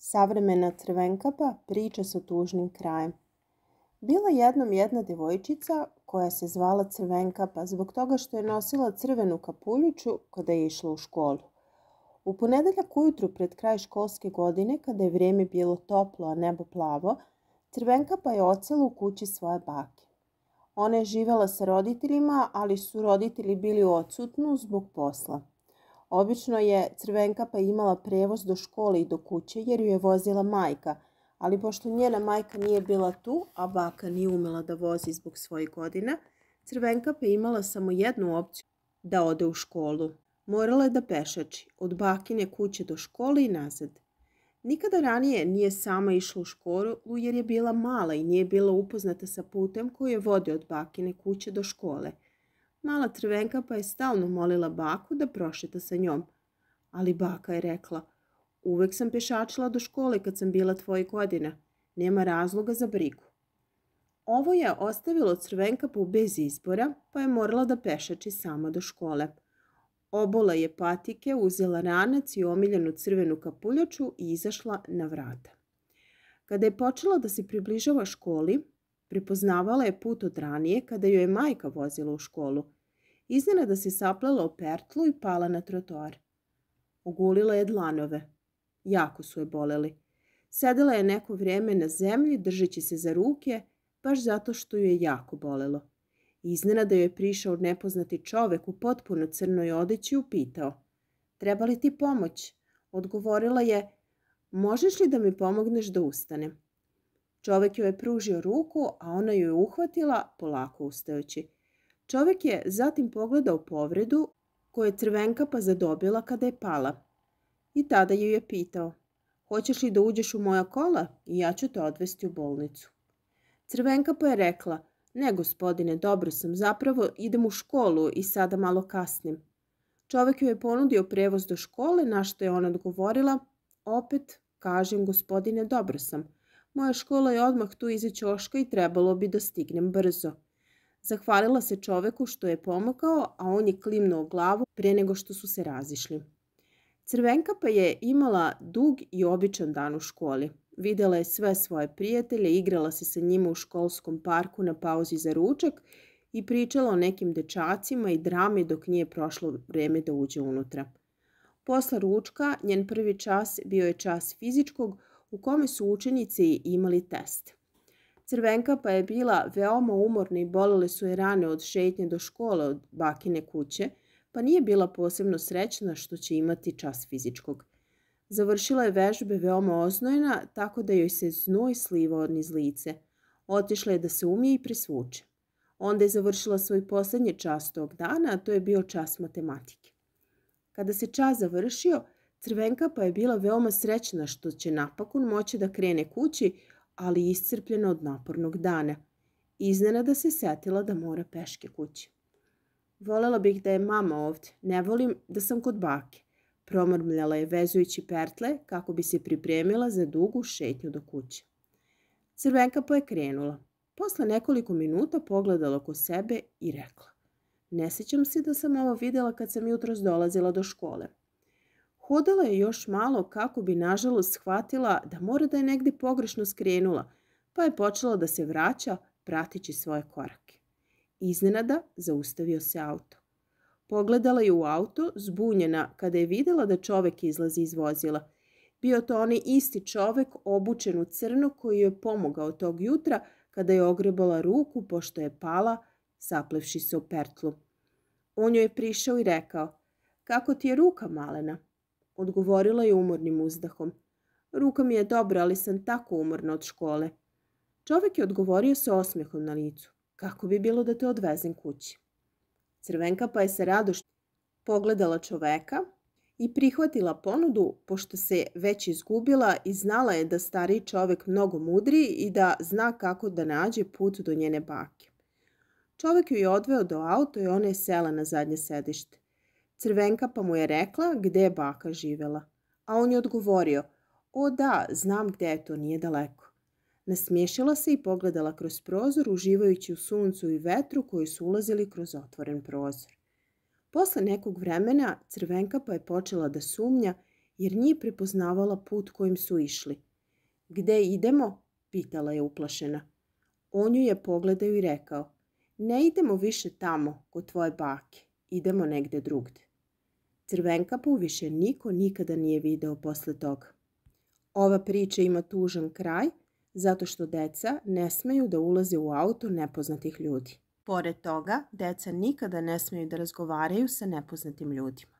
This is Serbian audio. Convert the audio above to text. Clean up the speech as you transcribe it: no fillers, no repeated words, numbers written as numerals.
Savremena Crvenkapa priča sa tužnim krajem. Bila jednom jedna djevojčica koja se zvala Crvenkapa zbog toga što je nosila crvenu kapuljuću kada je išla u školu. U ponedeljak ujutru pred kraj školske godine, kada je vrijeme bilo toplo, a nebo plavo, Crvenkapa je odsela u kući svoje bake. Ona je živjela sa roditeljima, ali su roditelji bili odsutni zbog posla. Obično je Crvenkapa imala prevoz do škole i do kuće jer ju je vozila majka, ali pošto njena majka nije bila tu, a baka nije umela da vozi zbog svojih godina, Crvenkapa je imala samo jednu opciju da ode u školu. Morala je da pešači od bakine kuće do škole i nazad. Nikada ranije nije sama išla u školu jer je bila mala i nije bila upoznata sa putem koji je vodio od bakine kuće do škole. Mala Crvenkapa je stalno molila baku da prošeta sa njom, ali baka je rekla: "Uvek sam pešačila do škole kad sam bila tvojih godina, nema razloga za brigu." Ovo je ostavilo Crvenkapu bez izbora, pa je morala da pešači sama do škole. Obola je patike, uzela ranac i omiljenu crvenu kapuljaču i izašla na vrata. Kada je počela da se približava školi, prepoznavala je put od ranije kada joj je majka vozila u školu. Iznenada se saplela o pertlu i pala na trotoar. Ogulila je dlanove. Jako su je boleli. Sedela je neko vrijeme na zemlji držeći se za ruke, baš zato što ju je jako bolelo. Iznenada joj je prišao nepoznati čovek u potpuno crnoj odeći i upitao: "Treba li ti pomoć?" Odgovorila je: "Možeš li da mi pomogneš da ustanem?" Čovek joj je pružio ruku, a ona ju je uhvatila, polako ustajući. Čovek je zatim pogledao povredu koju je Crvenkapa zadobila kada je pala. I tada ju je pitao: "Hoćeš li da uđeš u moja kola i ja ću te odvesti u bolnicu?" Crvenkapa je rekla: "Ne, gospodine, dobro sam, zapravo idem u školu i sada malo kasnim." Čovek joj je ponudio prevoz do škole, na što je ona odgovorila: "Opet kažem, gospodine, dobro sam. Moja škola je odmah tu iza ćoška i trebalo bi da stignem brzo." Zahvalila se čoveku što je pomogao, a on je klimnuo glavu prije nego što su se razišli. Crvenkapa je imala dug i običan dan u školi. Videla je sve svoje prijatelje, igrala se sa njima u školskom parku na pauzi za ručak i pričala o nekim dečacima i drami dok nije prošlo vreme da uđe unutra. Posle ručka, njen prvi čas bio je čas fizičkog u kome su učenici imali test. Crvenkapa je bila veoma umorna i bolele su je rane od šetnje do škole od bakine kuće, pa nije bila posebno srećna što će imati čas fizičkog. Završila je vežbe veoma oznojena, tako da joj se znoj slivao niz lice. Otišla je da se umije i presvuče. Onda je završila svoj posljednji čas tog dana, a to je bio čas matematike. Kada se čas završio, Crvenkapa je bila veoma srećna što će napokon moći da krene kući, ali iscrpljena od napornog dana. Iznenada se setila da mora peške kući. "Volela bih da je mama ovdje, ne volim da sam kod bake," promrmljala je vezujući pertle kako bi se pripremila za dugu šetnju do kuće. Crvenkapa je krenula. Posle nekoliko minuta pogledala oko sebe i rekla: "Ne sjećam se da sam ovo vidjela kad sam jutros dolazila do škole." Hodala je još malo kako bi nažalost shvatila da mora da je negdje pogrešno skrenula, pa je počela da se vraća prateći svoje korake. Iznenada zaustavio se auto. Pogledala je u auto, zbunjena, kada je vidjela da čovek izlazi iz vozila. Bio to onaj isti čovek obučen u crno koji joj je pomogao tog jutra kada je ogrebala ruku pošto je pala, saplevši se o pertlu. On joj je prišao i rekao: "Kako ti je ruka, malena?" Odgovorila je umornim uzdahom: "Ruka mi je dobra, ali sam tako umorna od škole." Čovek je odgovorio sa osmehom na licu: "Kako bi bilo da te odvezem kući?" Crvenkapa je sa radošću pogledala čoveka i prihvatila ponudu, pošto se već izgubila i znala je da stariji čovek mnogo mudriji i da zna kako da nađe put do njene bake. Čovek ju je odveo do auta i ona je sela na zadnje sedište. Crvenkapa mu je rekla gde je baka živela, a on je odgovorio: "O da, znam gde je to, nije daleko." Nasmiješila se i pogledala kroz prozor, uživajući u suncu i vetru koji su ulazili kroz otvoren prozor. Posle nekog vremena Crvenkapa je počela da sumnja jer nije prepoznavala put kojim su išli. Gde idemo? Pitala je uplašena. On ju je pogledao i rekao, ne idemo više tamo kod tvoje bake, idemo negde drugde. Crvenkapu više niko nikada nije video posle toga. Ova priča ima tužan kraj zato što deca ne smeju da ulaze u auto nepoznatih ljudi. Pored toga, deca nikada ne smeju da razgovaraju sa nepoznatim ljudima.